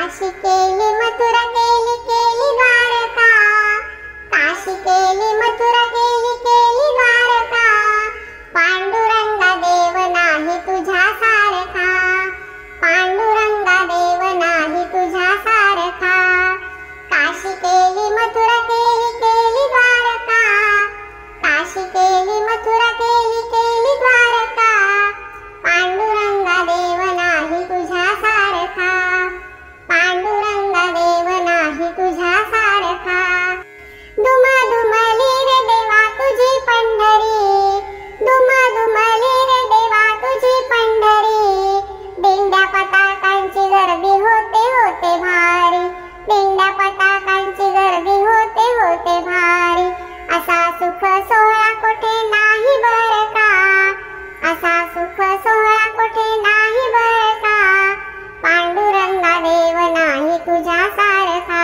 काशी केली मथुरा केली केली द्वारका, काशी केली मथुरा केली केली द्वारका, पांडुरंगा देव नाही तुझ्या सारखा, पांडुरंगा देव नाही तुझ्या सारखा, काशी केली मथुरा केली केली द्वारका, काशी केली मथुरा केली केली द्वारका, पांडुरंगा देव नाही तुझ्या सारखा, पांडुरंगा देव नाही तुझ्या सारखा, दुमदुमली रे देवा तुझी पंढरी, दुमदुमली रे देवा तुझी पंढरी, दिंड्या पताकांची गर्दी होते होते भारी, दिंड्या पताकांची गर्दी होते होते भारी, असा सुख सोहळा कुठे नाही बरं का, असा सुख सोहळा कुठे नाही बरं का, पांडुरंगा देव नाही तुझ्या सारखा,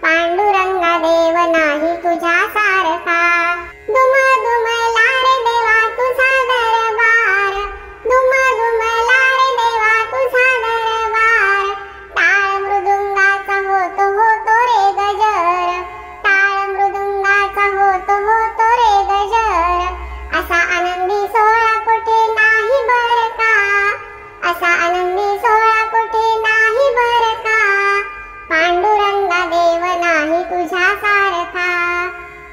पांडुरंगा देव नाही तुझ्या सारखा, दुमदुमला रे देवा तुझा दरबार, दुमदुमला रे देवा तुझा दरबार, टाळ मृदुंगाचा होतो होतो रे गजर, टाळ मृदुंगाचा होतो होतो रे गजर, असा आनंदी सोहळा कुठे नाही बरं का, असा आनंदी सोहळा कुठे नाही बरं का, पांडुरंगा देव नाही तुझ्या सारखा,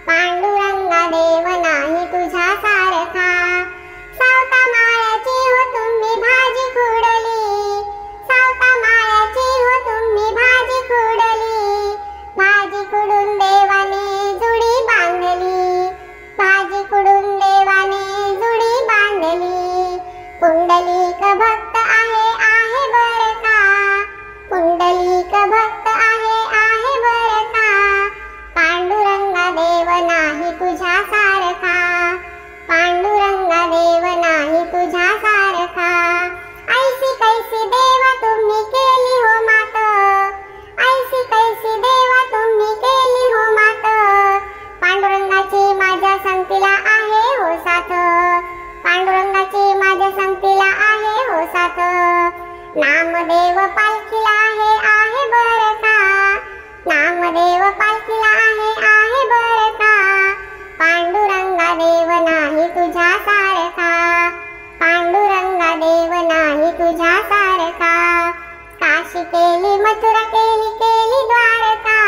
पांडुरंगा देव नाही तुझ्या सारखा, सावता माळ्याची हो तुम्ही भाजी खुडली, सावता माळ्याची हो तुम्ही भाजी खुडली, भाजी खुडून देवाने जुडी बांधली, भाजी खुडून देवाने जुडी बांधली, पुंडलिक भक्त आहे बरं का, पुंडलिक भक्त आहे बरं का, पांडुरंगा देव नाही तुझ्या सारखा, पांडुरंगा देव नाही तुझ्या सारखा, ऐसी कैसी देवा तुम्ही केली हो मात, ऐसी कैसी देवा तुम्ही केली हो मात, पांडुरंगाची माझ्या संगतीला आहे हो साथ, पांडुरंगाची माझ्या संगतीला आहे हो साथ, नामदेव पालखीला आहे बरं का, नामदेव पालखीला आहे बरं का, पांडुरंगा देव नाही तुझ्या सारखा, पांडुरंगा देव नाही तुझ्या सारखा, काशी केली मथुरा केली केली द्वारका,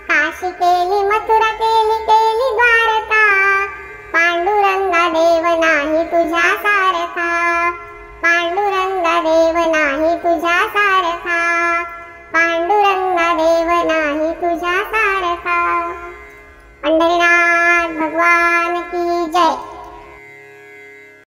काशी केली मथुरा केली केली द्वारका, पांडुरंगा देव नाही तुझ्या सारखा, पांडुरंगा देव नाही तुझ्या सारखा.